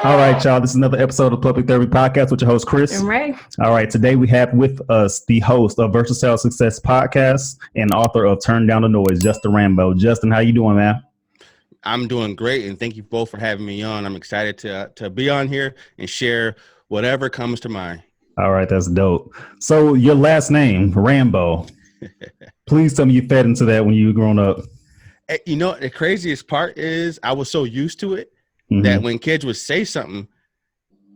All right, y'all. This is another episode of Public Therapy Podcast with your host, Chris. And Ray. All right. Today we have with us the host of Versatile Success Podcast and author of Turn Down the Noise, Justin Rambo. Justin, how you doing, man? I'm doing great, and thank you both for having me on. I'm excited to be on here and share whatever comes to mind. All right. That's dope. So your last name, Rambo. Please tell me you fed into that when you were growing up. You know, the craziest part is I was so used to it that when kids would say something,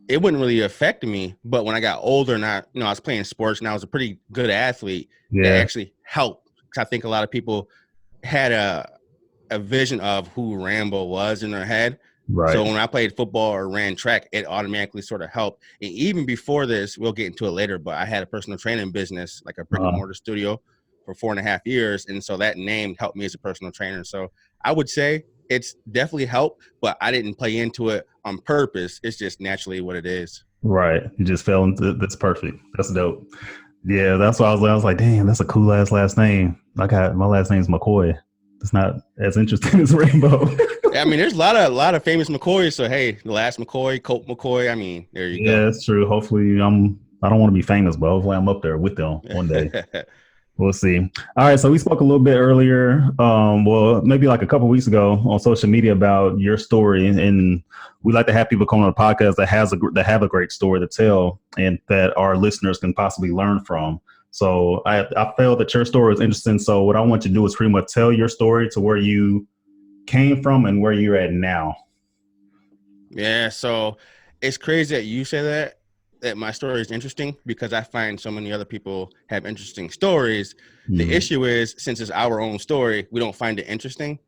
it wouldn't really affect me. But when I got older and I was playing sports and I was a pretty good athlete, it actually helped. Because I think a lot of people had a vision of who Rambo was in their head. Right. So when I played football or ran track, it automatically sort of helped. And even before this, we'll get into it later, but I had a personal training business, like a brick and mortar studio for 4.5 years. And so that name helped me as a personal trainer. So I would say it's definitely helped, but I didn't play into it on purpose. It's just naturally what it is. Right. You just fell into that's perfect. That's dope. Yeah, that's why I was like, damn, that's a cool ass last name. My last name's McCoy. It's not as interesting as Rainbow. I mean, there's a lot of famous McCoys. So hey, the last McCoy, Colt McCoy. I mean, there you go. Yeah, that's true. Hopefully, I don't want to be famous, but hopefully I'm up there with them one day. We'll see. All right, so we spoke a little bit earlier, well, maybe like a couple of weeks ago on social media about your story, and we like to have people come on the podcast that have a great story to tell, and that our listeners can possibly learn from. So I felt that your story was interesting. So what I want you to do is pretty much tell your story to where you came from and where you're at now. Yeah, so it's crazy that you say that my story is interesting because I find so many other people have interesting stories. The issue is, since it's our own story, we don't find it interesting.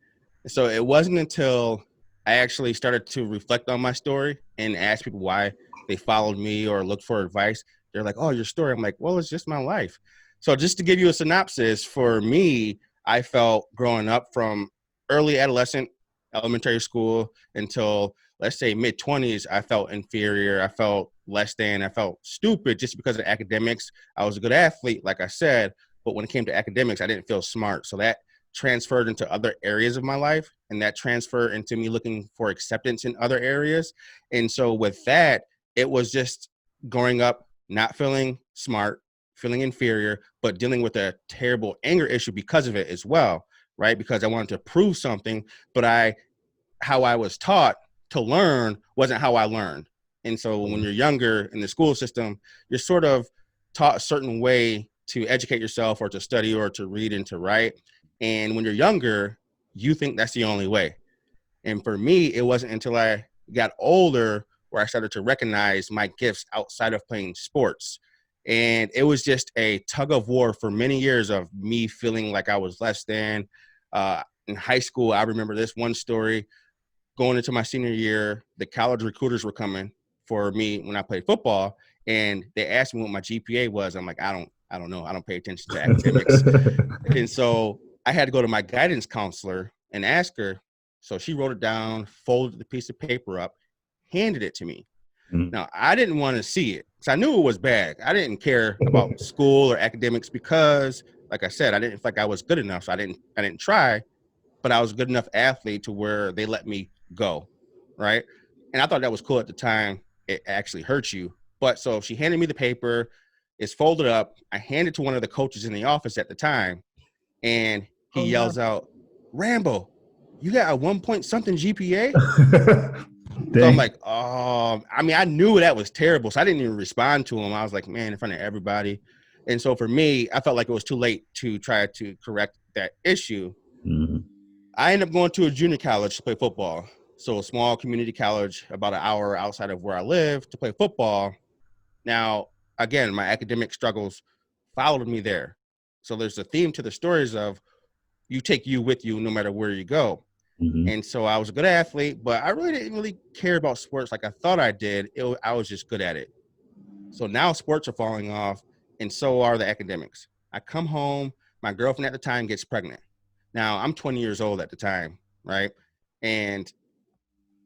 So it wasn't until I actually started to reflect on my story and ask people why they followed me or looked for advice. They're like, oh, your story. I'm like, well, it's just my life. So just to give you a synopsis, for me, I felt growing up from early adolescent, elementary school, until, let's say, mid-20s, I felt inferior. I felt less than. I felt stupid just because of academics. I was a good athlete, like I said, but when it came to academics, I didn't feel smart. So that transferred into other areas of my life, and that transferred into me looking for acceptance in other areas. And so with that, it was just growing up not feeling smart, feeling inferior, but dealing with a terrible anger issue because of it as well, right? Because I wanted to prove something, but how I was taught to learn wasn't how I learned. And so when you're younger in the school system, you're sort of taught a certain way to educate yourself or to study or to read and to write. And when you're younger, you think that's the only way. And for me, it wasn't until I got older where I started to recognize my gifts outside of playing sports. And it was just a tug of war for many years of me feeling like I was less than. In high school, I remember this one story. Going into my senior year, the college recruiters were coming for me when I played football, and they asked me what my GPA was. I'm like, I don't know. I don't pay attention to academics. And so I had to go to my guidance counselor and ask her. So she wrote it down, folded the piece of paper up, handed it to me. Now, I didn't want to see it because I knew it was bad. I didn't care about school or academics because, like I said, I didn't feel like I was good enough. So I didn't try, but I was a good enough athlete to where they let me go, right? And I thought that was cool at the time. It actually hurts you. But so she handed me the paper. It's folded up. I handed it to one of the coaches in the office at the time, and he yells out, Rambo, you got a 1-point-something GPA? So I'm like, oh, I mean, I knew that was terrible. So I didn't even respond to him. I was like, man, in front of everybody. And so for me, I felt like it was too late to try to correct that issue. I ended up going to a junior college to play football. So a small community college about an hour outside of where I live to play football. Now, again, my academic struggles followed me there. So there's a theme to the stories of you take you with you no matter where you go. And so I was a good athlete, but I really didn't really care about sports like I thought I did. I was just good at it. So now sports are falling off, and so are the academics. I come home, my girlfriend at the time gets pregnant. Now, I'm 20 years old at the time, right? And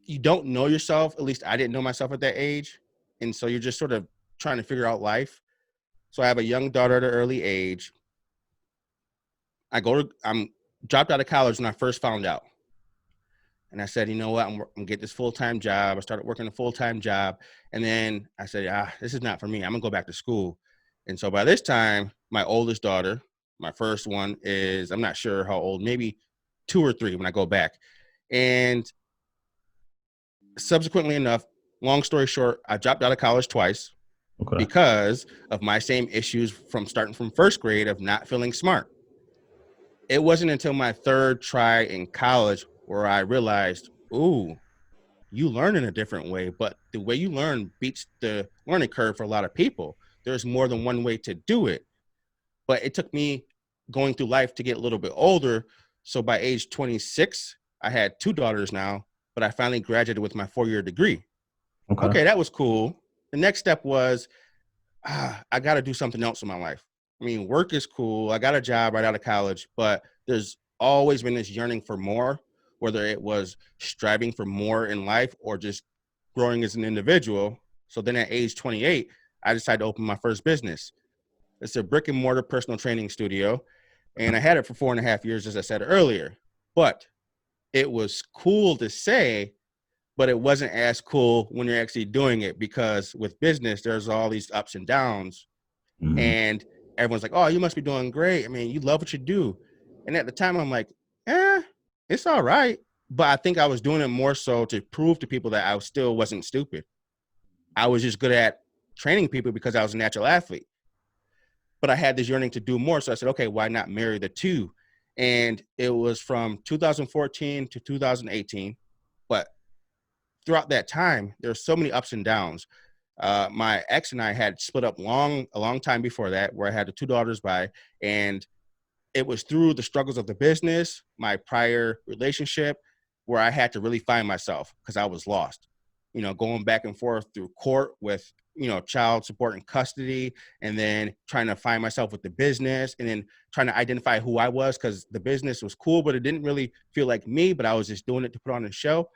you don't know yourself. At least I didn't know myself at that age. And so you're just sort of trying to figure out life. So I have a young daughter at an early age. I'm dropped out of college when I first found out. And I said, you know what, I'm gonna get this full-time job. I started working a full-time job. And then I said, this is not for me. I'm gonna go back to school. And so by this time, my oldest daughter, my first one, is, I'm not sure how old, maybe 2 or 3 when I go back. And subsequently enough, long story short, I dropped out of college twice because of my same issues from starting from first grade of not feeling smart. It wasn't until my third try in college where I realized, ooh, you learn in a different way, but the way you learn beats the learning curve for a lot of people. There's more than one way to do it. But it took me going through life to get a little bit older. So by age 26, I had 2 daughters now, but I finally graduated with my 4-year degree. Okay, that was cool. The next step was, I got to do something else in my life. I mean, work is cool. I got a job right out of college, but there's always been this yearning for more, whether it was striving for more in life or just growing as an individual. So then at age 28, I decided to open my first business. It's a brick and mortar personal training studio. And I had it for 4.5 years, as I said earlier. But it was cool to say, but it wasn't as cool when you're actually doing it, because with business, there's all these ups and downs. Mm-hmm. And everyone's like, oh, you must be doing great. I mean, you love what you do. And at the time, I'm like, it's all right. But I think I was doing it more so to prove to people that I still wasn't stupid. I was just good at training people because I was a natural athlete. But I had this yearning to do more. So I said, okay, why not marry the two? And it was from 2014 to 2018. But throughout that time, there were so many ups and downs. My ex and I had split up a long time before that, where I had the 2 daughters by, and it was through the struggles of the business, my prior relationship, where I had to really find myself because I was lost. You know, going back and forth through court with, child support and custody, and then trying to find myself with the business, and then trying to identify who I was, because the business was cool, but it didn't really feel like me, but I was just doing it to put on a show.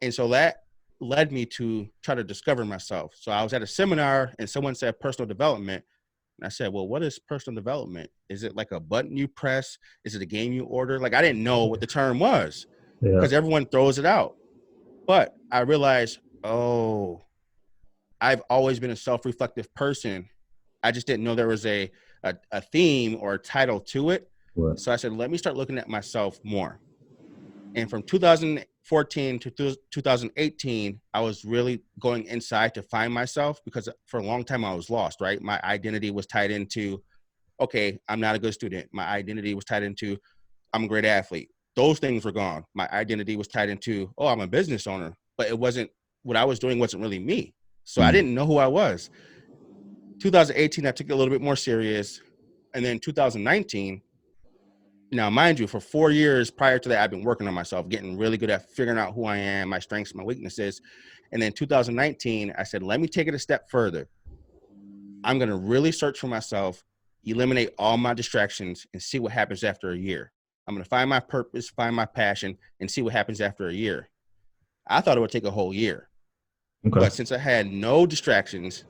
And so that led me to try to discover myself. So I was at a seminar and someone said personal development. And I said, well, what is personal development? Is it like a button you press? Is it a game you order? Like, I didn't know what the term was because everyone throws it out. But I realized, I've always been a self-reflective person. I just didn't know there was a theme or a title to it. Right. So I said, let me start looking at myself more. And from 2014 to 2018, I was really going inside to find myself, because for a long time I was lost, right? My identity was tied into, okay, I'm not a good student. My identity was tied into, I'm a great athlete. Those things were gone. My identity was tied into, I'm a business owner, but it wasn't, what I was doing wasn't really me. So I didn't know who I was. 2018, I took it a little bit more serious. And then 2019, now, mind you, for 4 years prior to that, I've been working on myself, getting really good at figuring out who I am, my strengths, my weaknesses. And then 2019, I said, let me take it a step further. I'm going to really search for myself, eliminate all my distractions, and see what happens after a year. I'm going to find my purpose, find my passion, and see what happens after a year. I thought it would take a whole year. Okay. But since I had no distractions,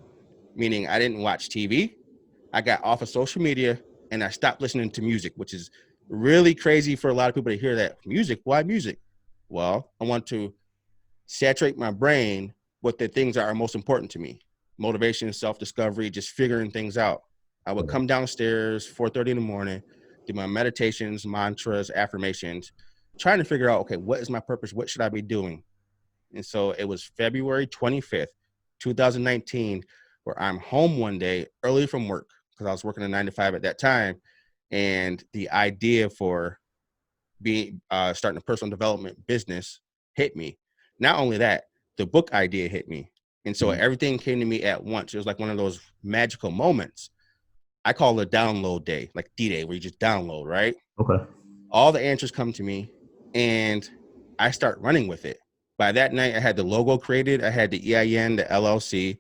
meaning I didn't watch TV, I got off of social media, and I stopped listening to music, which is really crazy for a lot of people to hear that. Music? Why music? Well, I want to saturate my brain with the things that are most important to me. Motivation, self-discovery, just figuring things out. I would come downstairs 4:30 in the morning, do my meditations, mantras, affirmations, trying to figure out, okay, what is my purpose? What should I be doing? And so it was February 25th, 2019, where I'm home one day early from work, because I was working a 9 to 5 at that time. And the idea for starting a personal development business hit me. Not only that, the book idea hit me. And so everything came to me at once. It was like one of those magical moments. I call it a download day, like D-Day, where you just download, right? Okay. All the answers come to me, and I start running with it. By that night, I had the logo created. I had the EIN, the LLC,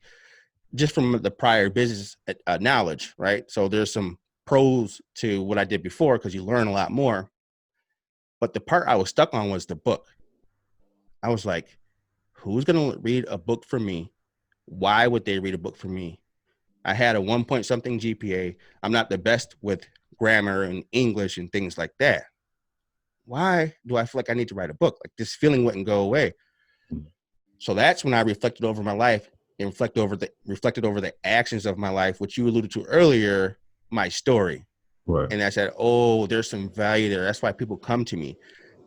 just from the prior business knowledge, right? So there's some pros to what I did before, because you learn a lot more. But the part I was stuck on was the book. I was like, who's going to read a book for me? Why would they read a book for me? I had a 1 point something GPA. I'm not the best with grammar and English and things like that. why do I feel like I need to write a book? Like this feeling wouldn't go away. So that's when I reflected over my life and reflected over the actions of my life, which you alluded to earlier, my story. Right. And I said, oh, there's some value there. That's why people come to me.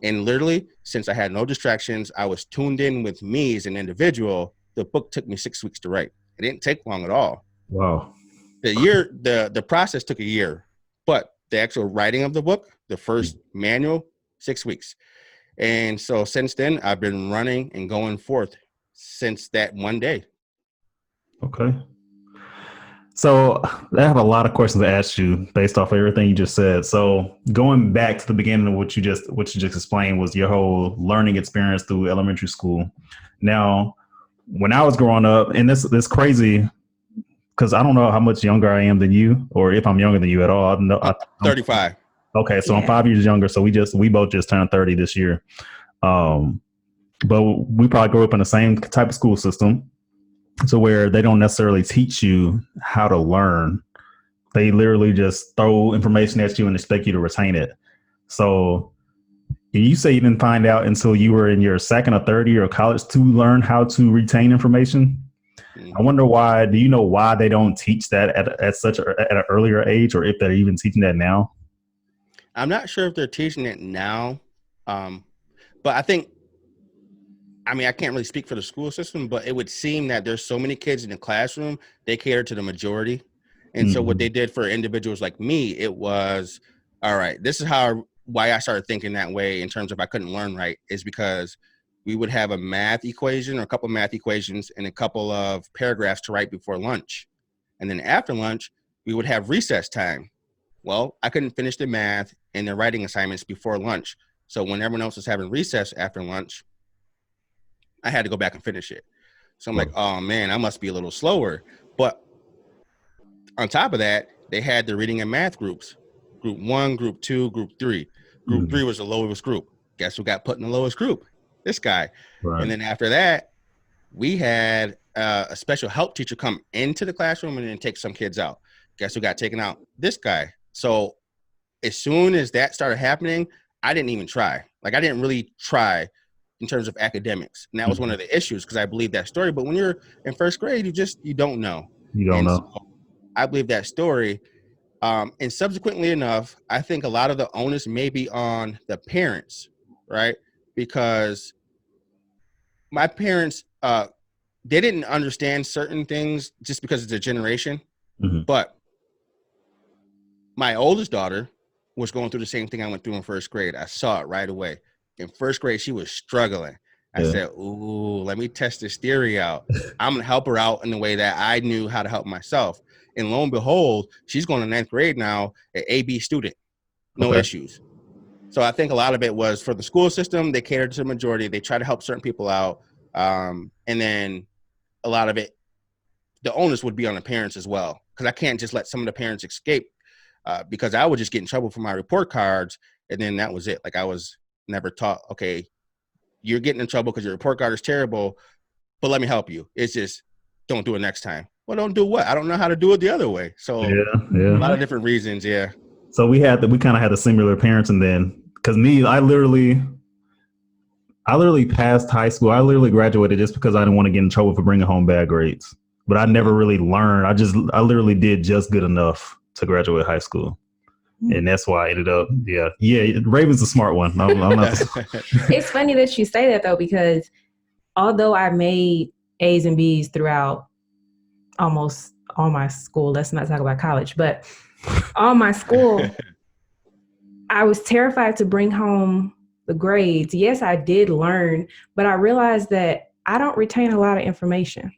And literally, since I had no distractions, I was tuned in with me as an individual. The book took me 6 weeks to write. It didn't take long at all. Wow. The process took a year, but the actual writing of the book, the first manual, 6 weeks. And so since then, I've been running and going forth since that one day. Okay. So I have a lot of questions to ask you based off of everything you just said. So going back to the beginning of what you just explained was your whole learning experience through elementary school. Now, when I was growing up, and this crazy because I don't know how much younger I am than you, or if I'm younger than you at all. I'm 35. Okay, so I'm 5 years younger. So we both just turned 30 this year. But we probably grew up in the same type of school system. So where they don't necessarily teach you how to learn. They literally just throw information at you and expect you to retain it. So you say you didn't find out until you were in your second or third year of college to learn how to retain information. Mm-hmm. I wonder why. Do you know why they don't teach that at an earlier age, or if they're even teaching that now? I'm not sure if they're teaching it now, but I think. I mean, I can't really speak for the school system, but it would seem that there's so many kids in the classroom, they cater to the majority. And so what they did for individuals like me, it was, all right, this is why I started thinking that way in terms of I couldn't learn right, is because we would have a math equation or a couple of math equations and a couple of paragraphs to write before lunch. And then after lunch, we would have recess time. Well, I couldn't finish the math and the writing assignments before lunch. So when everyone else was having recess after lunch, I had to go back and finish it. So I'm like, oh man, I must be a little slower. But on top of that, they had the reading and math groups. Group 1, group 2, group 3. Group 3 was the lowest group. Guess who got put in the lowest group? This guy. Right. And then after that, we had a special help teacher come into the classroom and then take some kids out. Guess who got taken out? This guy. So as soon as that started happening, I didn't even try. Like I didn't really try in terms of academics. And that was one of the issues because I believe that story. But when you're in first grade, you don't know. You don't know. So I believe that story. And subsequently enough, I think a lot of the onus may be on the parents, right? Because my parents, they didn't understand certain things just because it's a generation. But my oldest daughter was going through the same thing I went through in first grade. I saw it right away. In first grade, she was struggling. I said, ooh, let me test this theory out. I'm going to help her out in the way that I knew how to help myself. And lo and behold, she's going to 9th grade now, an AB student, no issues. So I think a lot of it was for the school system. They catered to the majority. They try to help certain people out. And then a lot of it, the onus would be on the parents as well. Because I can't just let some of the parents escape because I would just get in trouble for my report cards. And then that was it. Like I was never taught, okay, you're getting in trouble because your report card is terrible, but let me help you. It's just don't do it next time. Well, don't do what? I don't know how to do it the other way. So a lot of different reasons. Yeah. So we kind of had a similar parenting then, because I literally passed high school. I literally graduated just because I didn't want to get in trouble for bringing home bad grades, but I never really learned. I literally did just good enough to graduate high school. And that's why I ended up, Raven's a smart one. I'm not. It's funny that you say that, though, because although I made A's and B's throughout almost all my school, let's not talk about college, but all my school, I was terrified to bring home the grades. Yes, I did learn, but I realized that I don't retain a lot of information.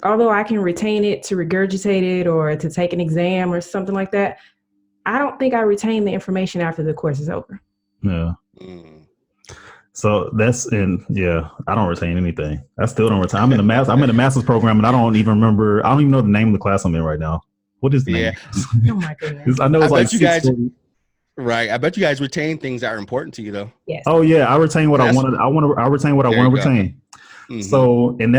Although I can retain it to regurgitate it or to take an exam or something like that, I don't think I retain the information after the course is over. Yeah. So I don't retain anything. I still don't retain. I'm in the master's program and I don't even know the name of the class I'm in right now. What is the name? Oh my goodness. I know it's like you guys, right. I bet you guys retain things that are important to you though. Yes. Oh yeah. I retain what I wanted. I retain what I want to retain. So, and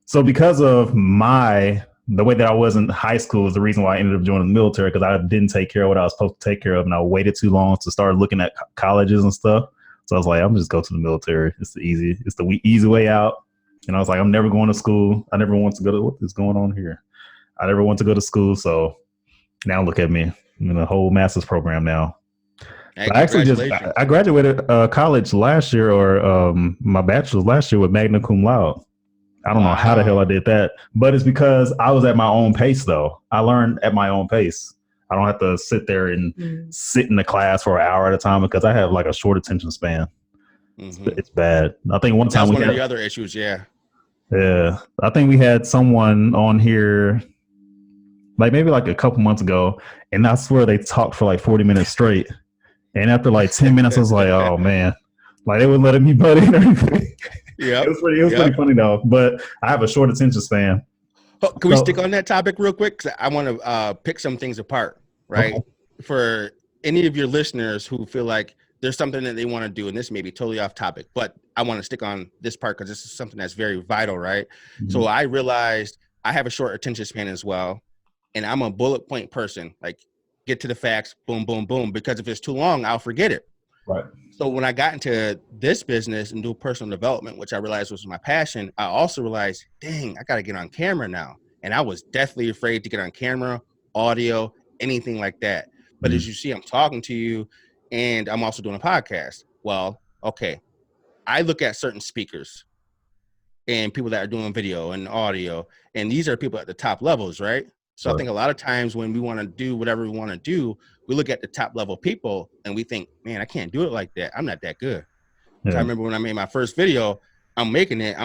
so because of my the way that I was in high school is the reason why I ended up joining the military, because I didn't take care of what I was supposed to take care of, and I waited too long to start looking at colleges and stuff. So I was like, I'm just go to the military. It's the easy way out. And I was like, I'm never going to school. I never want to go to what is going on here. I never want to go to school. So now look at me. I'm in a whole master's program now. Hey, I actually I graduated college last year, or my bachelor's last year with magna cum laude. I don't know how the hell I did that, but it's because I was at my own pace, though. I learned at my own pace. I don't have to sit there and sit in the class for an hour at a time, because I have like a short attention span. It's bad. I think one time that's one of the other issues. Yeah. Yeah. I think we had someone on here like maybe like a couple months ago, and I swear they talked for like 40 minutes straight. And after like 10 minutes, I was like, oh man, like they wouldn't let me butt in or anything. Yeah, it was pretty funny though. But I have a short attention span. Oh, can we stick on that topic real quick? Because I want to pick some things apart, right? Okay. For any of your listeners who feel like there's something that they want to do, and this may be totally off topic, but I want to stick on this part because this is something that's very vital, right? Mm-hmm. So I realized I have a short attention span as well, and I'm a bullet point person. Like, get to the facts, boom, boom, boom. Because if it's too long, I'll forget it. Right. So when I got into this business and do personal development, which I realized was my passion, I also realized, dang, I got to get on camera now. And I was deathly afraid to get on camera, audio, anything like that. But as you see, I'm talking to you, and I'm also doing a podcast. Well, okay. I look at certain speakers and people that are doing video and audio, and these are people at the top levels, right? So I think a lot of times when we want to do whatever we want to do, we look at the top level people and we think, man, I can't do it like that. I'm not that good. Yeah. I remember when I made my first video, I'm making it.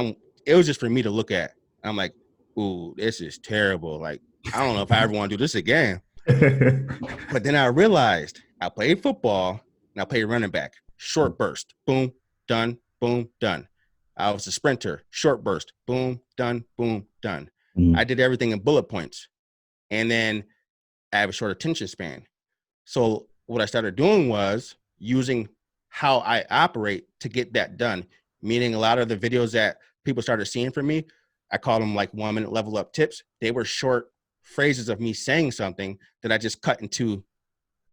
It was just for me to look at. I'm like, ooh, this is terrible. Like, I don't know if I ever want to do this again. But then I realized I played football and I played running back. Short burst, boom, done, boom, done. I was a sprinter, short burst, boom, done, done. I did everything in bullet points. And then I have a short attention span. So what I started doing was using how I operate to get that done. Meaning a lot of the videos that people started seeing from me, I call them like 1 minute level up tips. They were short phrases of me saying something that I just cut into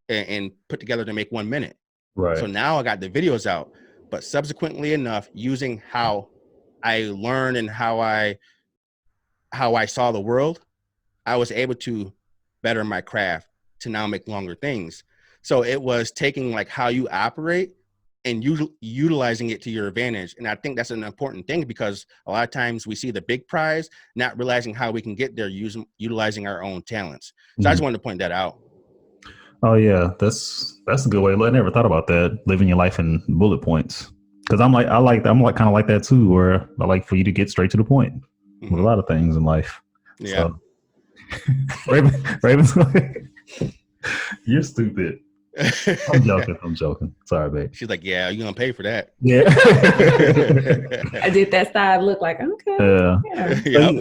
and put together to make 1 minute. Right. So now I got the videos out, but subsequently enough, using how I learned and how I saw the world, I was able to better my craft to now make longer things. So it was taking like how you operate and utilizing it to your advantage. And I think that's an important thing, because a lot of times we see the big prize, not realizing how we can get there utilizing our own talents. So I just wanted to point that out. Oh yeah, that's a good way. I never thought about that, living your life in bullet points. Because I'm kind of like that too, where I like for you to get straight to the point with a lot of things in life. Yeah. So. Raven's like, you're stupid. I'm joking. Sorry, babe. She's like, yeah, you're gonna pay for that. Yeah. I did that side look like, okay. Yeah.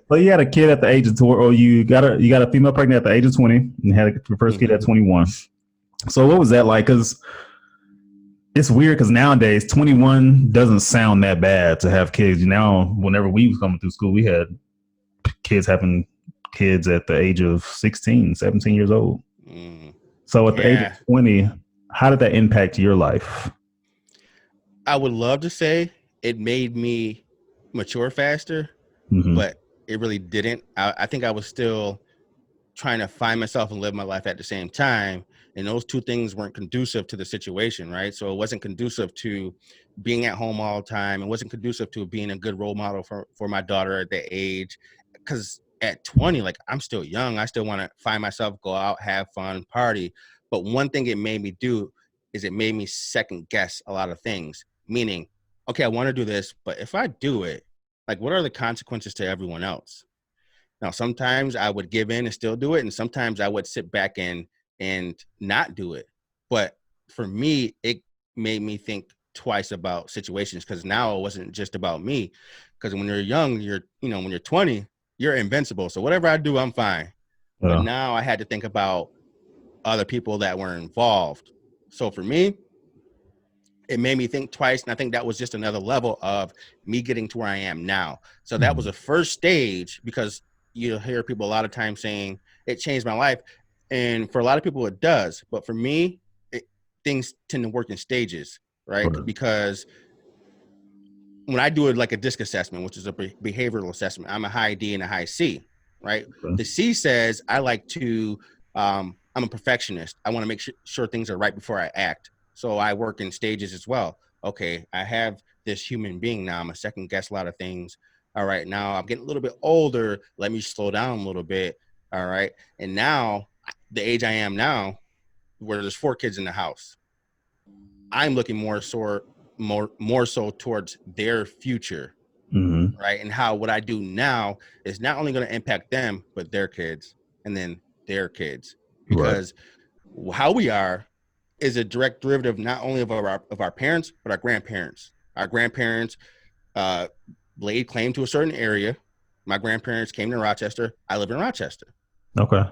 But you had a kid at the age of 20, or you got a female pregnant at the age of 20 and had your first kid at 21. So what was that like? Because it's weird, because nowadays 21 doesn't sound that bad to have kids. Now, whenever we was coming through school, we had kids having kids at the age of 16, 17 years old. So at the age of 20, how did that impact your life? I would love to say it made me mature faster, but it really didn't. I think I was still trying to find myself and live my life at the same time. And those two things weren't conducive to the situation, right? So it wasn't conducive to being at home all the time. It wasn't conducive to being a good role model for my daughter at that age. Because at 20, like, I'm still young. I still want to find myself, go out, have fun, party. But one thing it made me do is it made me second guess a lot of things. Meaning, okay, I want to do this, but if I do it, like, what are the consequences to everyone else? Now, sometimes I would give in and still do it. And sometimes I would sit back and not do it. But for me, it made me think twice about situations, because now it wasn't just about me. Because when you're young, when you're 20, you're invincible. So whatever I do, I'm fine. Yeah. But now I had to think about other people that were involved. So for me, it made me think twice. And I think that was just another level of me getting to where I am now. So that was a first stage, because you hear people a lot of times saying it changed my life. And for a lot of people, it does. But for me, things tend to work in stages, right? Because when I do it like a DISC assessment, which is a behavioral assessment, I'm a high D and a high C, right? The C says I like to, I'm a perfectionist. I want to make sure things are right before I act. So I work in stages as well. Okay, I have this human being now. I'm a second guess a lot of things. All right, now I'm getting a little bit older. Let me slow down a little bit. All right. And now the age I am now, where there's 4 kids in the house, I'm looking more so towards their future, right? And how what I do now is not only going to impact them, but their kids and then their kids, because how we are is a direct derivative not only of our parents, but our grandparents. Our grandparents laid claim to a certain area. My grandparents came to Rochester. I live in Rochester. Okay.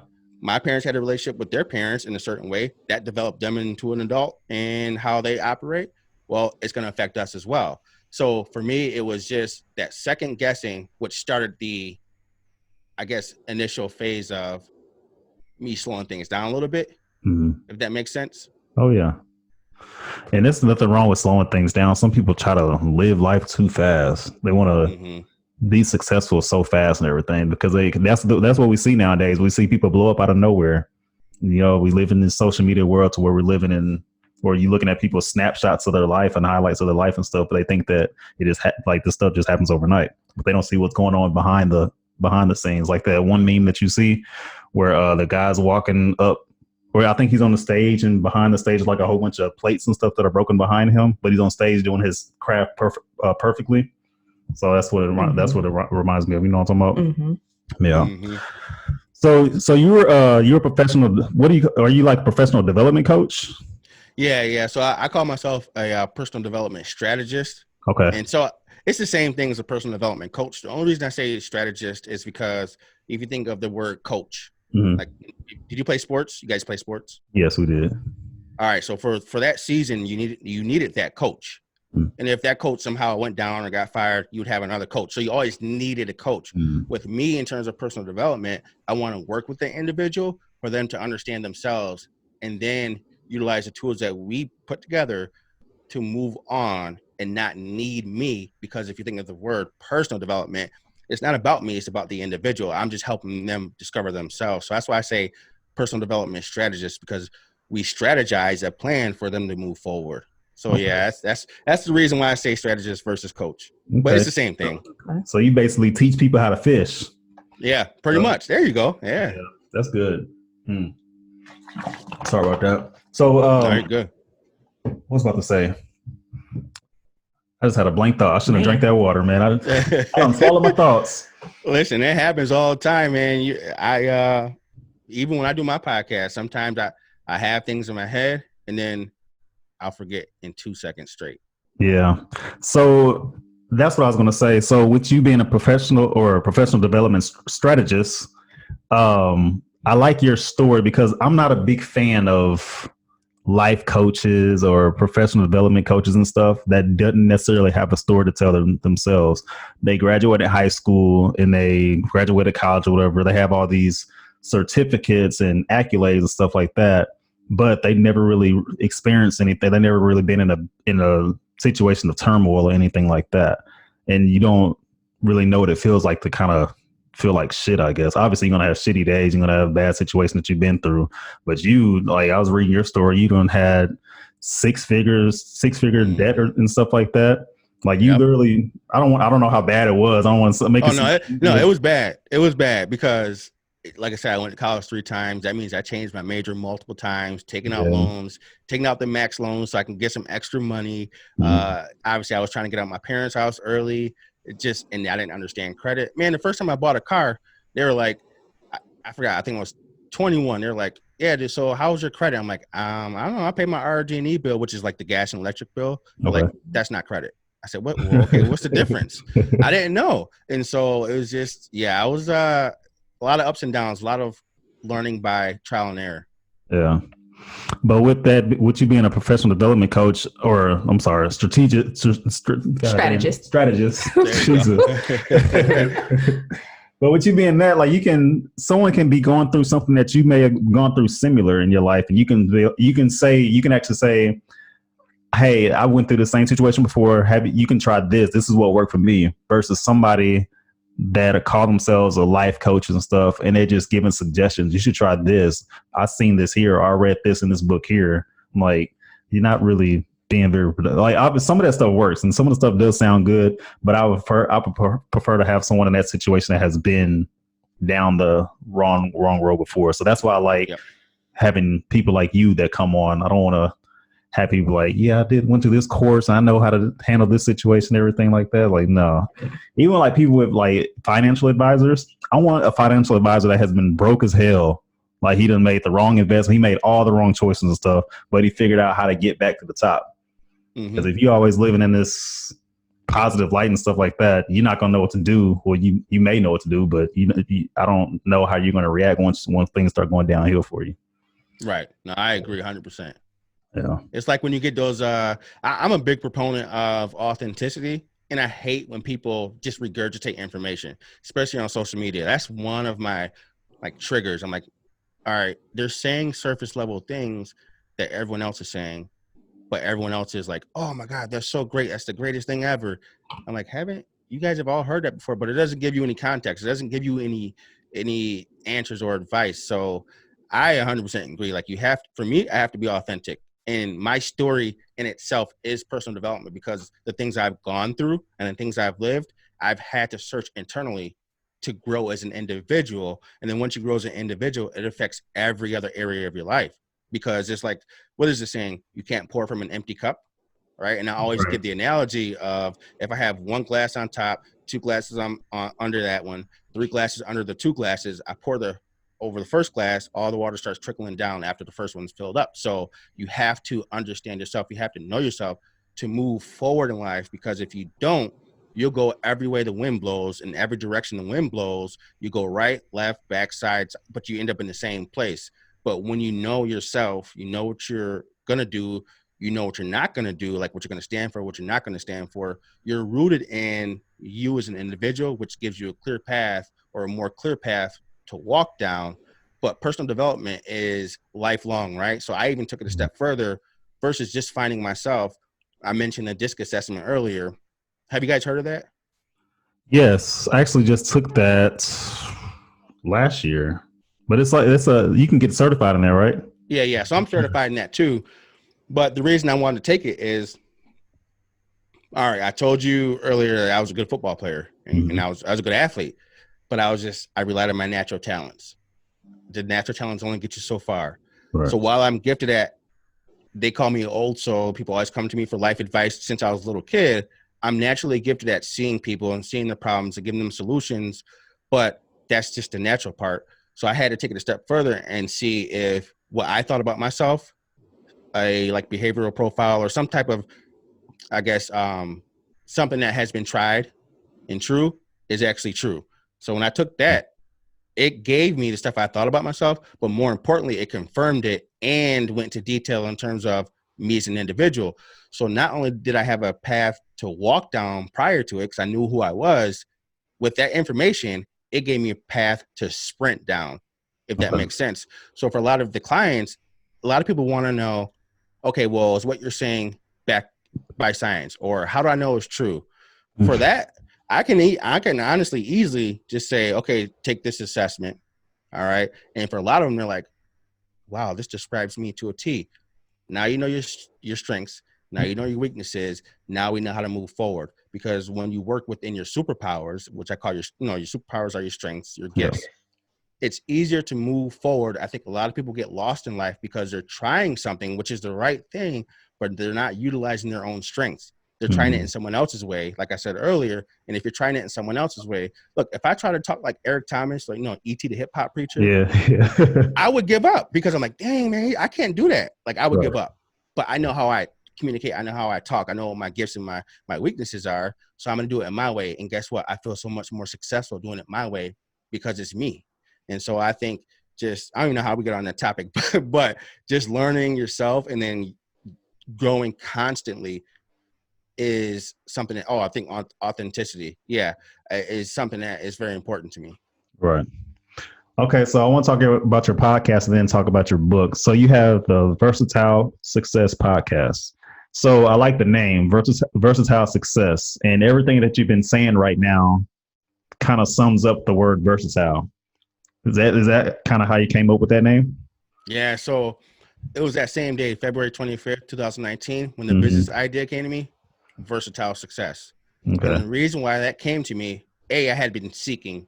My parents had a relationship with their parents in a certain way that developed them into an adult, and how they operate. Well, it's going to affect us as well. So for me, it was just that second guessing, which started the, I guess, initial phase of me slowing things down a little bit, if that makes sense. Oh, yeah. And there's nothing wrong with slowing things down. Some people try to live life too fast. They want to be successful so fast and everything, because that's what we see nowadays. We see people blow up out of nowhere. You know, we live in this social media world to where we're living in, where you're looking at people's snapshots of their life and highlights of their life and stuff, but they think that it is like this stuff just happens overnight. But they don't see what's going on behind the scenes. Like that one meme that you see where the guy's walking up, where I think he's on the stage, and behind the stage is like a whole bunch of plates and stuff that are broken behind him, but he's on stage doing his craft perfectly. So that's what it reminds me of. You know what I'm talking about? Yeah. So you're a professional. Are you like a professional development coach? Yeah. So I call myself a personal development strategist. Okay. And so it's the same thing as a personal development coach. The only reason I say strategist is because if you think of the word coach, like, did you play sports? You guys play sports? Yes, we did. All right. So for that season, you needed that coach. And if that coach somehow went down or got fired, you would have another coach. So you always needed a coach. With me, in terms of personal development, I want to work with the individual for them to understand themselves, and then utilize the tools that we put together to move on and not need me. Because if you think of the word personal development, it's not about me, it's about the individual. I'm just helping them discover themselves. So that's why I say personal development strategist, because we strategize a plan for them to move forward. So yeah, that's the reason why I say strategist versus coach, but it's the same thing. So you basically teach people how to fish. Yeah, pretty much. There you go. Yeah, that's good. Sorry about that. So, all right, good. What was I about to say? I just had a blank thought. I shouldn't have drank that water, man. I swallowed my thoughts. Listen, it happens all the time, man. I even when I do my podcast, sometimes I have things in my head, and then I'll forget in 2 seconds straight. Yeah. So that's what I was going to say. So with you being a professional development strategist, I like your story, because I'm not a big fan of life coaches or professional development coaches and stuff that doesn't necessarily have a story to tell themselves. They graduated high school and they graduated college or whatever. They have all these certificates and accolades and stuff like that, but they never really experienced anything. They never really been in a situation of turmoil or anything like that. And you don't really know what it feels like to kind of feel like shit, I guess. Obviously, you're going to have shitty days. You're going to have bad situations that you've been through. But you, like, I was reading your story. You done had six-figure debt and stuff like that. Like, you literally, I don't know how bad it was. I don't want to make it. It was bad. It was bad because, like I said, I went to college 3 times. That means I changed my major multiple times, taking out loans, taking out the max loans so I can get some extra money. Obviously, I was trying to get out of my parents' house early. And I didn't understand credit. Man, the first time I bought a car, they were like, I forgot, I think it was 21. They're like, yeah, dude, so how was your credit? I'm like, I don't know. I pay my RG&E bill, which is like the gas and electric bill. Like, that's not credit. I said, what? Well, okay, what's the difference? I didn't know. And so it was just, I was a lot of ups and downs, a lot of learning by trial and error. Yeah. But with you being a professional development coach, or I'm sorry, strategist. Strategist. But But with you being that, like someone can be going through something that you may have gone through similar in your life, and you can actually say, hey, I went through the same situation before. You can try this. This is what worked for me. Versus somebody that call themselves a life coaches and stuff, and they're just giving suggestions. You should try this. I seen this here, or I read this in this book here. I'm like, you're not really being very like. Some of that stuff works, and some of the stuff does sound good. But I prefer to have someone in that situation that has been down the wrong road before. So that's why I like having people like you that come on. I don't want to have people like, yeah, I went through this course. I know how to handle this situation, everything like that. Like, no. Even like people with like financial advisors, I want a financial advisor that has been broke as hell. Like he done made the wrong investment. He made all the wrong choices and stuff, but he figured out how to get back to the top. Because if you always living in this positive light and stuff like that, you're not gonna know what to do. Well, you may know what to do, but I don't know how you're gonna react once things start going downhill for you. Right. No, I agree 100%. Yeah. It's like when you get those, I'm a big proponent of authenticity, and I hate when people just regurgitate information, especially on social media. That's one of my like triggers. I'm like, all right, they're saying surface level things that everyone else is saying, but everyone else is like, oh my God, that's so great. That's the greatest thing ever. I'm like, you guys have all heard that before, but it doesn't give you any context. It doesn't give you any answers or advice. So I 100% agree. Like for me, I have to be authentic. And my story in itself is personal development, because the things I've gone through and the things I've lived, I've had to search internally to grow as an individual. And then once you grow as an individual, it affects every other area of your life, because it's like, what is the saying? You can't pour from an empty cup, right? And I always give the analogy of, if I have one glass on top, two glasses under that one, three glasses under the two glasses, I pour over the first glass, all the water starts trickling down after the first one's filled up. So you have to understand yourself. You have to know yourself to move forward in life, because if you don't, you'll go every way the wind blows, in every direction the wind blows. You go right, left, back, sides, but you end up in the same place. But when you know yourself, you know what you're going to do, you know what you're not going to do, like what you're going to stand for, what you're not going to stand for. You're rooted in you as an individual, which gives you a clear path, or a more clear path to walk down. But personal development is lifelong, right? So I even took it a step further versus just finding myself. I mentioned the DISC assessment earlier. Have you guys heard of that? Yes, I actually just took that last year, but you can get certified in there, right? Yeah. So I'm certified in that too. But the reason I wanted to take it is, all right, I told you earlier that I was a good football player and I was a good athlete, but I relied on my natural talents. The natural talents only get you so far. Right. So while I'm gifted at, they call me old soul, people always come to me for life advice since I was a little kid, I'm naturally gifted at seeing people and seeing their problems and giving them solutions, but that's just the natural part. So I had to take it a step further and see if what I thought about myself, a like behavioral profile or some type of, I guess, something that has been tried and true is actually true. So when I took that, it gave me the stuff I thought about myself, but more importantly, it confirmed it and went to detail in terms of me as an individual. So not only did I have a path to walk down prior to it, because I knew who I was, with that information, it gave me a path to sprint down, if that makes sense. So for a lot of the clients, a lot of people want to know, okay, well, is what you're saying backed by science, or how do I know it's true? For that, I can honestly easily just say, okay, take this assessment. All right. And for a lot of them, they're like, wow, this describes me to a T. Now you know your strengths. Now you know your weaknesses. Now we know how to move forward. Because when you work within your superpowers, which I call your superpowers are your strengths, your gifts, it's easier to move forward. I think a lot of people get lost in life because they're trying something, which is the right thing, but they're not utilizing their own strengths. They're trying it in someone else's way, like I said earlier. And if you're trying it in someone else's way, look, if I try to talk like Eric Thomas, like, E.T. the hip hop preacher, I would give up, because I'm like, dang, man, I can't do that. Like, I would give up. But I know how I communicate. I know how I talk. I know what my gifts and my weaknesses are. So I'm going to do it in my way. And guess what? I feel so much more successful doing it my way because it's me. And so I think I don't even know how we get on that topic, but just learning yourself and then growing constantly is something that, I think authenticity, is something that is very important to me. Right. Okay, so I want to talk about your podcast and then talk about your book. So you have the Versatile Success Podcast. So I like the name, Versatile Success, and everything that you've been saying right now kind of sums up the word versatile. Is that kind of how you came up with that name? Yeah. So it was that same day, February 25th, 2019, when the Mm-hmm. business idea came to me, Versatile Success. And Okay. the reason why that came to me, I had been seeking,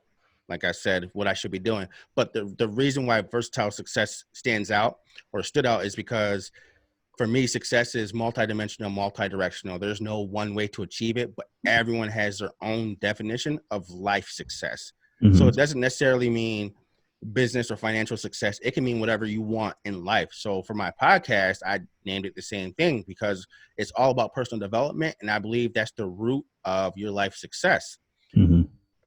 like I said, what I should be doing. But the reason why Versatile Success stands out or stood out is because for me, success is multidimensional, multidirectional. There's no one way to achieve it, but everyone has their own definition of life success. So Mm-hmm. it doesn't necessarily mean business or financial success. It can mean whatever you want in life. So for my podcast, I named it the same thing because it's all about personal development. And I believe that's the root of your life success. Mm-hmm.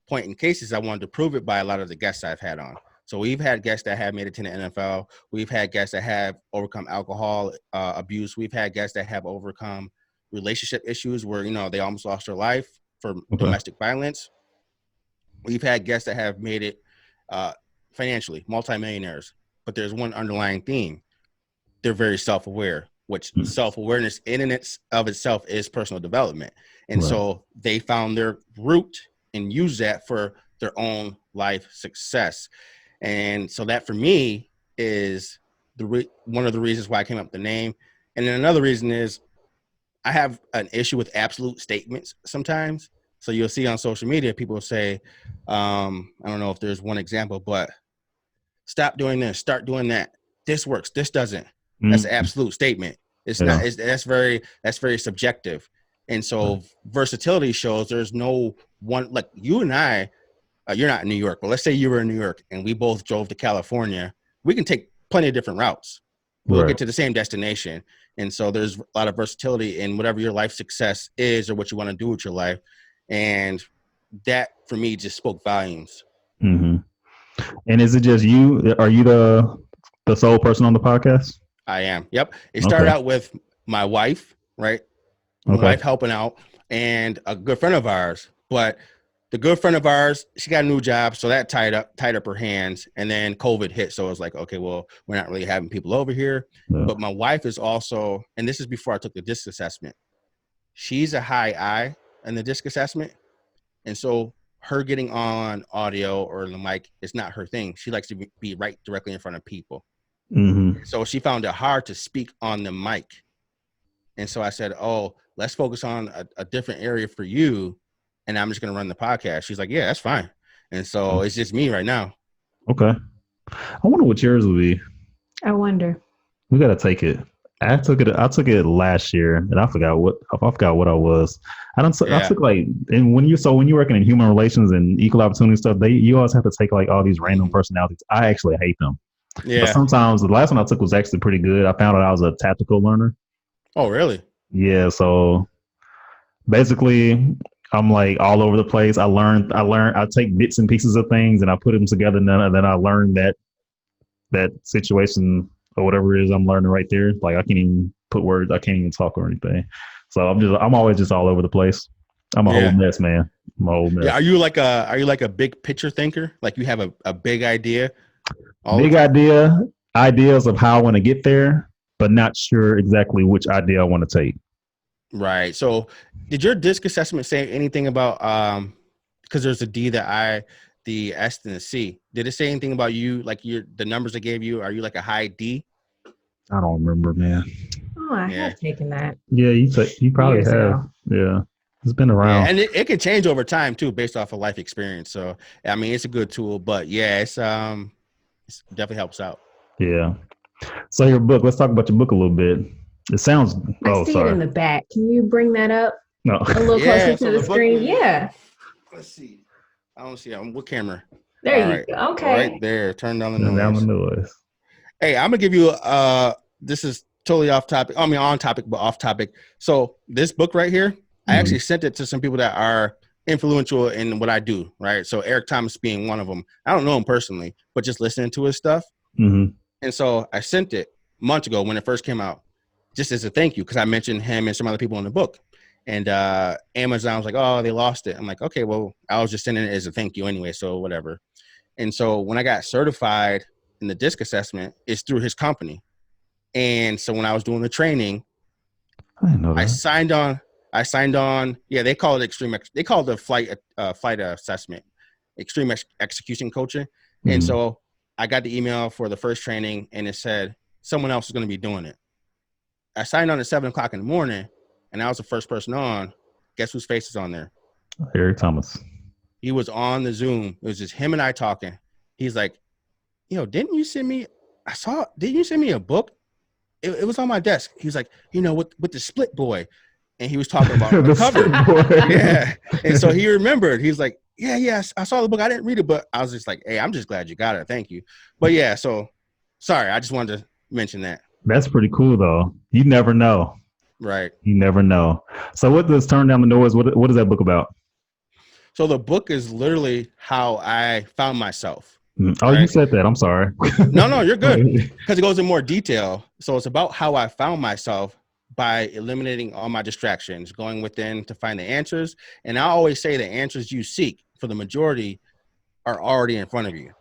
Point in cases, I wanted to prove it by a lot of the guests I've had on. So we've had guests that have made it to the NFL. We've had guests that have overcome alcohol abuse. We've had guests that have overcome relationship issues where, they almost lost their life for Okay. domestic violence. We've had guests that have made it financially, multimillionaires. But there's one underlying theme. They're very self-aware, which Mm-hmm. self-awareness in and of itself is personal development. And Right. so they found their root and use that for their own life success. And so that for me is one of the reasons why I came up with the name. And then another reason is I have an issue with absolute statements sometimes. So you'll see on social media, people say, I don't know if there's one example, but stop doing this, start doing that. This works, this doesn't. That's an Mm-hmm. absolute statement. It's Yeah. not. That's very subjective. And so versatility shows there's no one, like you and I. You're not in New York, but let's say you were in New York and we both drove to California. We can take plenty of different routes. We'll Right. get to the same destination. And so there's a lot of versatility in whatever your life success is or what you want to do with your life. And that for me just spoke volumes. Mm-hmm. And is it just you? Are you the sole person on the podcast? I am. Yep. It started Okay. out with my wife, right? My Okay. wife helping out and a good friend of ours. But the good friend of ours, she got a new job, so that tied up her hands. And then COVID hit, so it was like, okay, well, we're not really having people over here. Yeah. But my wife is also, and this is before I took the DISC assessment. She's a high I in the DISC assessment, and so her getting on audio or the mic is not her thing. She likes to be right directly in front of people. Mm-hmm. So she found it hard to speak on the mic. And so I said, oh, let's focus on a different area for you. And I'm just going to run the podcast. She's like, yeah, that's fine. And so it's just me right now. Okay. I wonder what yours will be. I wonder. We gotta take it. I took it last year, and I forgot what I was. I took like, and when you're working in human relations and equal opportunity stuff, you always have to take like all these random personalities. I actually hate them. Yeah. But sometimes the last one I took was actually pretty good. I found out I was a tactical learner. Oh, really? Yeah. So basically, I'm like all over the place. I take bits and pieces of things and I put them together, and then I learned that situation or whatever it is I'm learning right there. Like I can't even put words. I can't even talk or anything. So I'm always just all over the place. I'm a whole mess, man. I'm a whole mess. Yeah. Are you like a big picture thinker? Like you have a big idea? Ideas of how I want to get there, but not sure exactly which idea I want to take. Right. So did your DISC assessment say anything about, because there's a D, the I, the S, and the C. Did it say anything about you, like the numbers they gave you? Are you like a high D? I don't remember, man. Oh, I have taken that. Yeah, you probably have. Ago. Yeah, it's been around. Yeah, and it can change over time too, based off of life experience. So I mean, it's a good tool, but yeah, it definitely helps out. Yeah. So your book. Let's talk about your book a little bit. It sounds. I see it in the back. Can you bring that up? No. A little closer to the screen. Yeah. Let's see. I don't see it. What camera? There you go. Okay. Right there. Turn down the noise. Down the noise. Hey, I'm gonna give you this is totally off topic. I mean on topic, but off topic. So this book right here, I actually sent it to some people that are influential in what I do, right? So Eric Thomas being one of them. I don't know him personally, but just listening to his stuff. Mm-hmm. And so I sent it months ago when it first came out, just as a thank you, because I mentioned him and some other people in the book. And Amazon was like, oh, they lost it. I'm like, okay, well, I was just sending it as a thank you anyway, so whatever. And so when I got certified in the DISC assessment, it's through his company. And so when I was doing the training, I didn't know that. I signed on. Yeah, they call it they call it the flight assessment, extreme execution coaching. Mm-hmm. And so I got the email for the first training, and it said someone else is going to be doing it. I signed on at 7:00 in the morning, and I was the first person on. Guess whose face is on there? Eric Thomas. He was on the Zoom. It was just him and I talking. He's like, didn't you send me a book? It was on my desk. He was like, with the Split Boy. And he was talking about the cover. Yeah. And so he remembered. He's like, yeah, I saw the book. I didn't read it, but I was just like, hey, I'm just glad you got it. Thank you. But yeah, so sorry. I just wanted to mention that. That's pretty cool, though. You never know. Right. You never know. So what does Turn Down the Noise, what is that book about? So the book is literally how I found myself. Oh, right? You said that. I'm sorry. No, you're good. Because it goes in more detail. So it's about how I found myself by eliminating all my distractions, going within to find the answers. And I always say the answers you seek for the majority are already in front of you.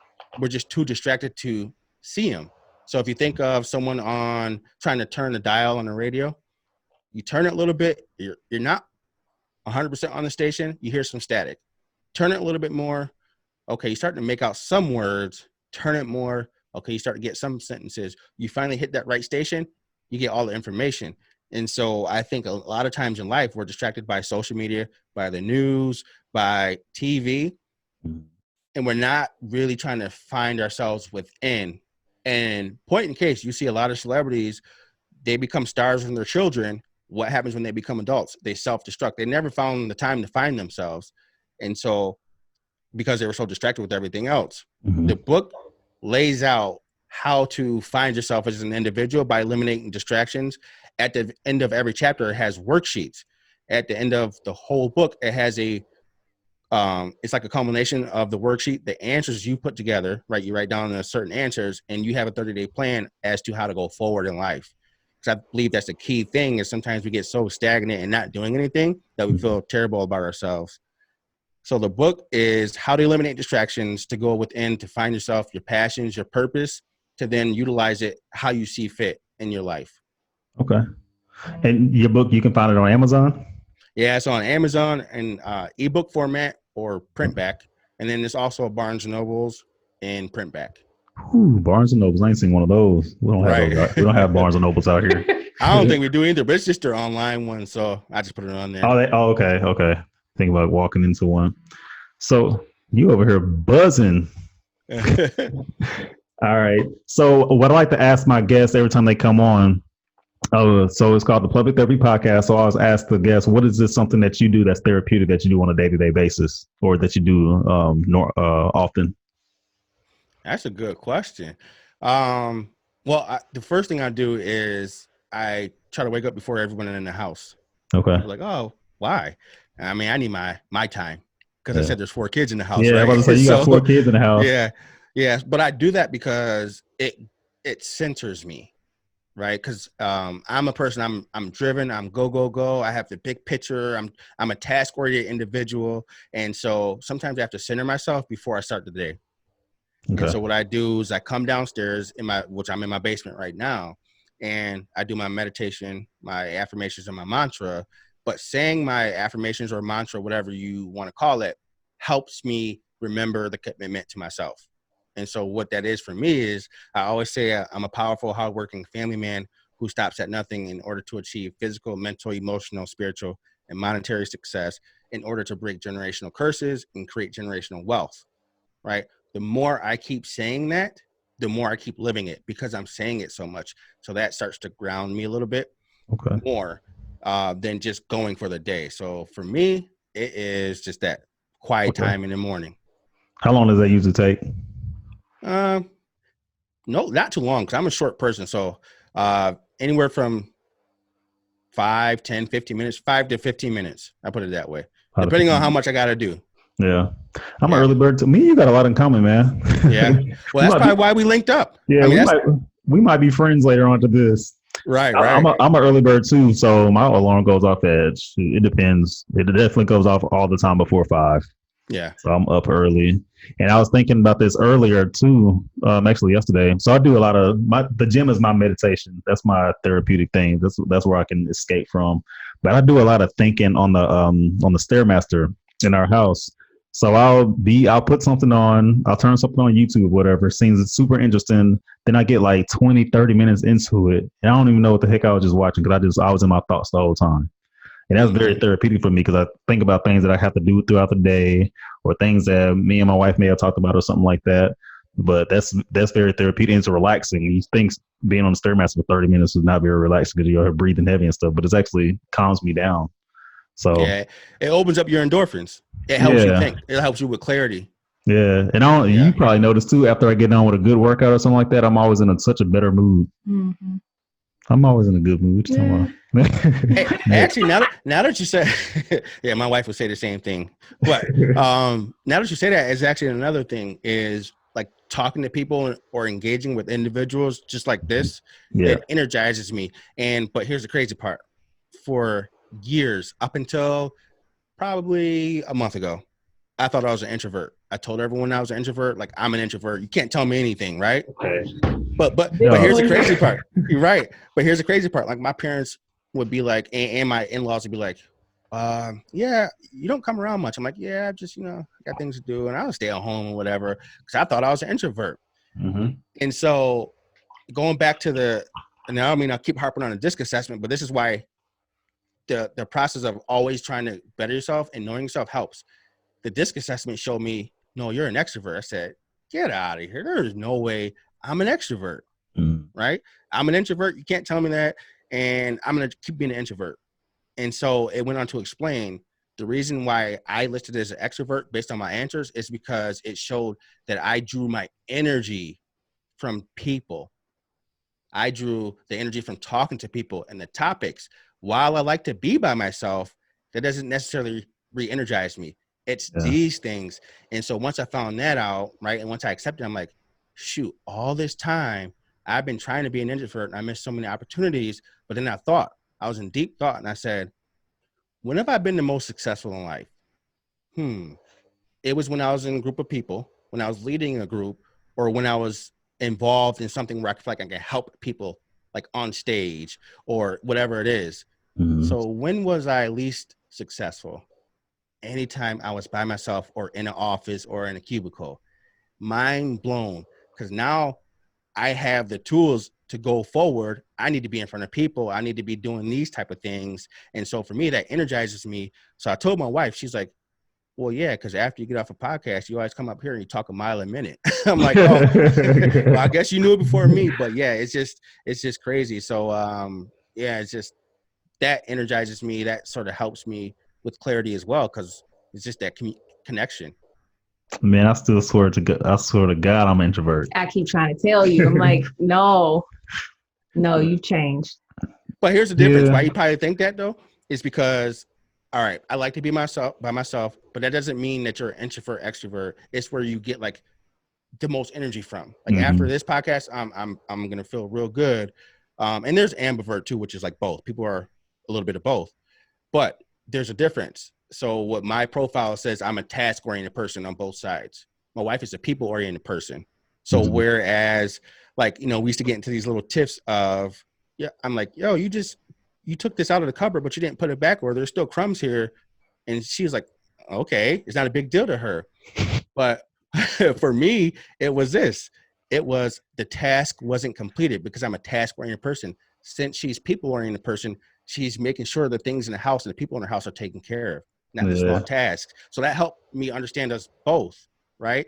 We're just too distracted to see them. So if you think of someone trying to turn the dial on the radio, you turn it a little bit, you're not 100% on the station, you hear some static. Turn it a little bit more. Okay, you start to make out some words, turn it more. Okay, you start to get some sentences. You finally hit that right station, you get all the information. And so I think a lot of times in life, we're distracted by social media, by the news, by TV, and we're not really trying to find ourselves within. And point in case, you see a lot of celebrities, they become stars from their children. What happens when they become adults? They self-destruct. They never found the time to find themselves. And so because they were so distracted with everything else, the book lays out how to find yourself as an individual by eliminating distractions. At the end of every chapter, it has worksheets. At the end of the whole book, it has it's like a culmination of the worksheet, the answers you put together, right? You write down the certain answers and you have a 30-day plan as to how to go forward in life. Because I believe that's the key thing is sometimes we get so stagnant and not doing anything that we feel terrible about ourselves. So the book is how to eliminate distractions, to go within, to find yourself, your passions, your purpose, to then utilize it how you see fit in your life. Okay. And your book, you can find it on Amazon? Yeah, it's on Amazon in ebook format or printback. And then there's also Barnes & Nobles in printback. Ooh, Barnes & Nobles. I ain't seen one of those. We don't have those. We don't have Barnes & Nobles out here. I don't think we do either, but it's just their online one. So I just put it on there. Okay. Think about walking into one. So you over here buzzing. All right. So what I like to ask my guests every time they come on, so it's called the Public Therapy Podcast. So I always ask the guests, what is this something that you do that's therapeutic that you do on a day-to-day basis or that you do often? That's a good question. The first thing I do is I try to wake up before everyone in the house. Okay. Like, oh, why? I mean, I need my time because I said there's 4 kids in the house. Yeah, right? I was gonna say you got 4 kids in the house. Yeah. But I do that because it centers me, right? Because I'm a person. I'm driven. I'm go. I have the big picture. I'm a task-oriented individual, and so sometimes I have to center myself before I start the day. Okay. And so what I do is I come downstairs which I'm in my basement right now, and I do my meditation, my affirmations, and my mantra. But saying my affirmations or mantra, whatever you want to call it, helps me remember the commitment to myself. And so what that is for me is I always say I'm a powerful, hardworking family man who stops at nothing in order to achieve physical, mental, emotional, spiritual, and monetary success in order to break generational curses and create generational wealth, right? The more I keep saying that, the more I keep living it because I'm saying it so much. So that starts to ground me a little bit more than just going for the day. So for me, it is just that quiet time in the morning. How long does that usually take? No, not too long because I'm a short person. So anywhere from 5, 10, 15 minutes, 5 to 15 minutes. I put it that way, depending on how much I got to do. Yeah. I'm an early bird. Me, you got a lot in common, man. Yeah. Well, that's probably why we linked up. Yeah, we might be friends later on to this. Right. I'm an early bird too, so my alarm goes off it depends. It definitely goes off all the time before 5. Yeah. So I'm up early. And I was thinking about this earlier too, actually yesterday. So I do a lot of the gym is my meditation. That's my therapeutic thing. That's where I can escape from. But I do a lot of thinking on the Stairmaster in our house. So I'll put something on, I'll turn something on YouTube, whatever, seems it's super interesting. Then I get like 20, 30 minutes into it. And I don't even know what the heck I was just watching because I was in my thoughts the whole time. And that's very therapeutic for me because I think about things that I have to do throughout the day or things that me and my wife may have talked about or something like that. But that's very therapeutic and it's relaxing. You think being on the Stairmaster for 30 minutes is not very relaxing because you're breathing heavy and stuff, but it's actually calms me down. So yeah, it opens up your endorphins. It helps you think. It helps you with clarity. Yeah, and you probably noticed too. After I get done with a good workout or something like that, I'm always in such a better mood. Mm-hmm. I'm always in a good mood. Hey, actually, now that you said, yeah, my wife would say the same thing. But now that you say that, is actually another thing is like talking to people or engaging with individuals just like this. Yeah. It energizes me. But here's the crazy part: for years, up until probably a month ago, I thought I was an introvert. I told everyone I was an introvert. Like, I'm an introvert. You can't tell me anything, right? Okay. But here's the crazy part. You're right. But here's the crazy part. Like, my parents would be like, and my in-laws would be like, yeah, you don't come around much. I'm like, yeah, just, I got things to do. And I'll stay at home or whatever. Because I thought I was an introvert. Mm-hmm. And so going back to now, I mean, I'll keep harping on a DISC assessment, but this is why the process of always trying to better yourself and knowing yourself helps. The DISC assessment showed me, no, you're an extrovert. I said, get out of here. There's no way I'm an extrovert, right? I'm an introvert. You can't tell me that. And I'm going to keep being an introvert. And so it went on to explain the reason why I listed as an extrovert based on my answers is because it showed that I drew my energy from people. I drew the energy from talking to people and the topics. While I like to be by myself, that doesn't necessarily re-energize me. It's these things. And so once I found that out, right, and once I accepted it, I'm like, shoot, all this time, I've been trying to be an introvert, and I missed so many opportunities. But then I was in deep thought, and I said, when have I been the most successful in life? It was when I was in a group of people, when I was leading a group, or when I was involved in something where I feel like I can help people, like on stage or whatever it is. Mm-hmm. So when was I least successful? Anytime I was by myself or in an office or in a cubicle. Mind blown, because now I have the tools to go forward. I need to be in front of people. I need to be doing these type of things. And so for me, that energizes me. So I told my wife, she's like, well, yeah, because after you get off a podcast, you always come up here and you talk a mile a minute. I'm like, oh, well, I guess you knew it before me. But yeah, it's just crazy. So yeah, it's just that energizes me. That sort of helps me with clarity as well, because it's just that connection. Man, I still swear to God, I'm an introvert. I keep trying to tell you. I'm like, no, you've changed. But here's the difference. Why you probably think that though is because, all right, I like to be by myself, but that doesn't mean that you're an introvert, extrovert. It's where you get like the most energy from. Like after this podcast, I'm gonna feel real good. And there's ambivert too, which is like both. People are a little bit of both, but there's a difference. So what my profile says, I'm a task-oriented person on both sides. My wife is a people-oriented person. So whereas, like, we used to get into these little tiffs of, I'm like, yo, you took this out of the cupboard, but you didn't put it back, or there's still crumbs here. And she was like, okay, it's not a big deal to her. But for me, it was the task wasn't completed because I'm a task-oriented person. Since she's people-oriented person, she's making sure the things in the house and the people in the house are taken care of, not the small tasks. So that helped me understand us both, right?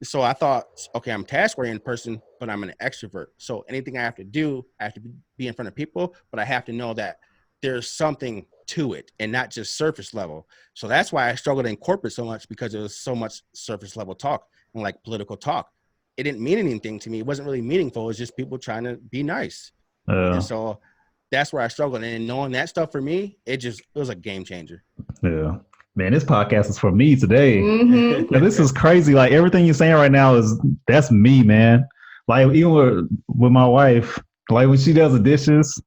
So I thought, okay, I'm a task-oriented person, but I'm an extrovert. So anything I have to do, I have to be in front of people, but I have to know that there's something to it and not just surface level. So that's why I struggled in corporate so much, because there was so much surface level talk and like political talk. It didn't mean anything to me. It wasn't really meaningful. It was just people trying to be nice. And so that's where I struggled. And knowing that stuff for me, it was a game changer. Yeah. Man, this podcast is for me today. Mm-hmm. This is crazy. Like everything you're saying right now that's me, man. Like even with my wife, like when she does the dishes,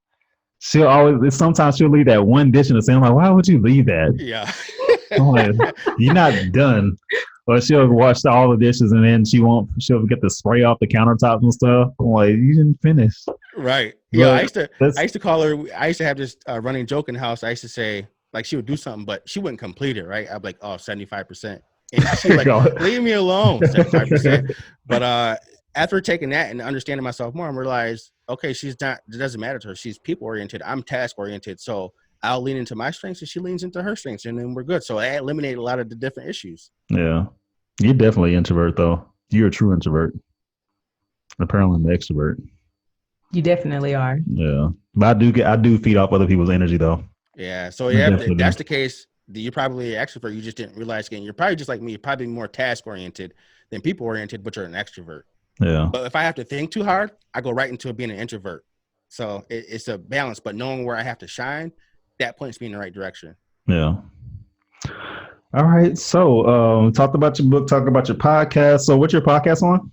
sometimes she'll leave that one dish in the sink. I'm like, why would you leave that? Yeah. I'm like, you're not done. But she'll wash all the dishes and then she'll get the spray off the countertops and stuff. I'm like, you didn't finish. Right. Yeah. I used That's to call her. I used to have this running joke in the house. I used to say like she would do something, but she wouldn't complete it. Right. I'd be like, oh, 75%. And she'd be like, leave me alone, 75%. But after taking that and understanding myself more, I realized, okay, she's not. It doesn't matter to her. She's people oriented. I'm task oriented. So I'll lean into my strengths and she leans into her strengths, and then we're good. So I eliminated a lot of the different issues. Yeah. You're definitely introvert though. You're a true introvert. Apparently I'm an extrovert. You definitely are. Yeah. But I do feed off other people's energy though. Yeah. So yeah, if that's the case, you're probably an extrovert. You just didn't realize again. You're probably just like me. You're probably more task oriented than people oriented, but you're an extrovert. Yeah. But if I have to think too hard, I go right into being an introvert. So it's a balance, but knowing where I have to shine, that points me in the right direction. Yeah. All right. So talked about your book, talked about your podcast. So what's your podcast on?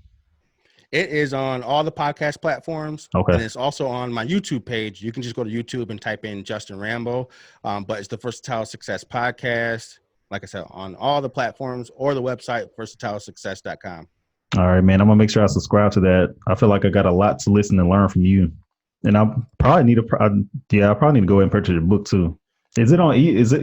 It is on all the podcast platforms. Okay. And it's also on my YouTube page. You can just go to YouTube and type in Justin Rambo. But it's the Versatile Success Podcast. Like I said, on all the platforms or the website, versatilesuccess.com. All right, man. I'm going to make sure I subscribe to that. I feel like I got a lot to listen and learn from you. And I probably need to go ahead and purchase your book too. Is it on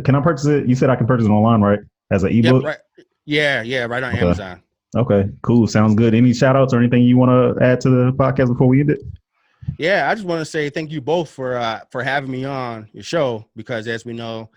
can I purchase it? You said I can purchase it online, right? As an ebook? Right. Yeah, right on Amazon. Okay, cool. Sounds good. Any shout outs or anything you want to add to the podcast before we end it? Yeah, I just want to say thank you both for having me on your show, because as we know,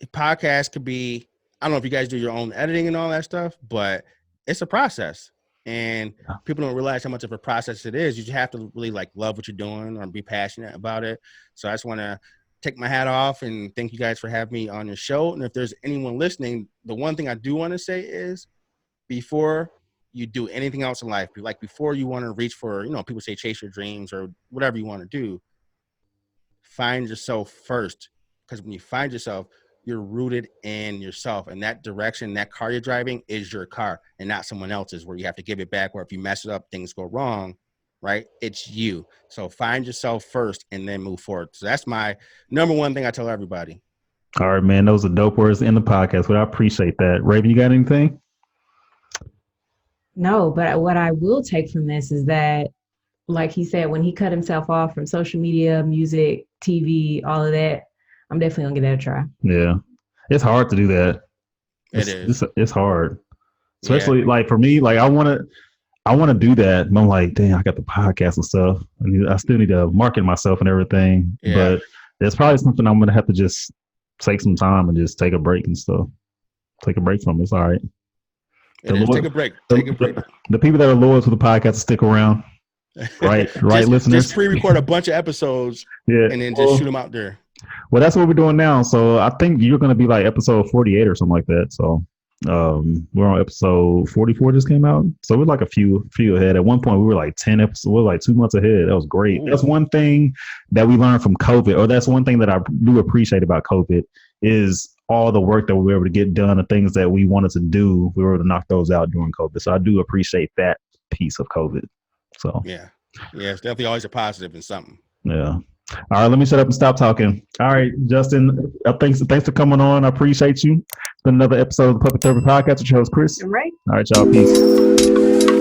a podcast could be, I don't know if you guys do your own editing and all that stuff, but it's a process. And people don't realize how much of a process it is. You just have to really like love what you're doing or be passionate about it. So I just want to take my hat off and thank you guys for having me on your show. And if there's anyone listening, the one thing I do want to say is before you do anything else in life, like before you want to reach for, people say chase your dreams or whatever you want to do, find yourself first. Because when you find yourself, you're rooted in yourself, and that direction, that car you're driving is your car and not someone else's where you have to give it back, or if you mess it up, things go wrong, right? It's you. So find yourself first and then move forward. So that's my number one thing I tell everybody. All right, man. Those are dope words in the podcast, but I appreciate that. Raven, you got anything? No, but what I will take from this is that, like he said, when he cut himself off from social media, music, TV, all of that, I'm definitely gonna give that a try. Yeah, it's hard to do that. It's hard, especially like for me. Like I want to do that, but I'm like, dang, I got the podcast and stuff, and I still need to market myself and everything. Yeah. But there's probably something I'm gonna have to just take some time and just take a break and stuff. Take a break from it. It's all right. Take a break. Take a break. The people that are loyal to the podcast stick around. Right, listeners. Just pre-record a bunch of episodes, and then just shoot them out there. Well, that's what we're doing now. So I think you're going to be like episode 48 or something like that. So we're on episode 44 just came out. So we're like a few ahead. At one point, we were like 10 episodes. We were like 2 months ahead. That was great. Ooh. That's one thing that we learned from COVID, or that's one thing that I do appreciate about COVID is all the work that we were able to get done, the things that we wanted to do, we were able to knock those out during COVID. So I do appreciate that piece of COVID. So yeah, it's definitely always a positive in something. Yeah. All right, let me shut up and stop talking. All right, Justin, thanks for coming on. I appreciate you. It's been another episode of the Puppet Therapy Podcast with your host, Chris. All right. All right, y'all. Peace.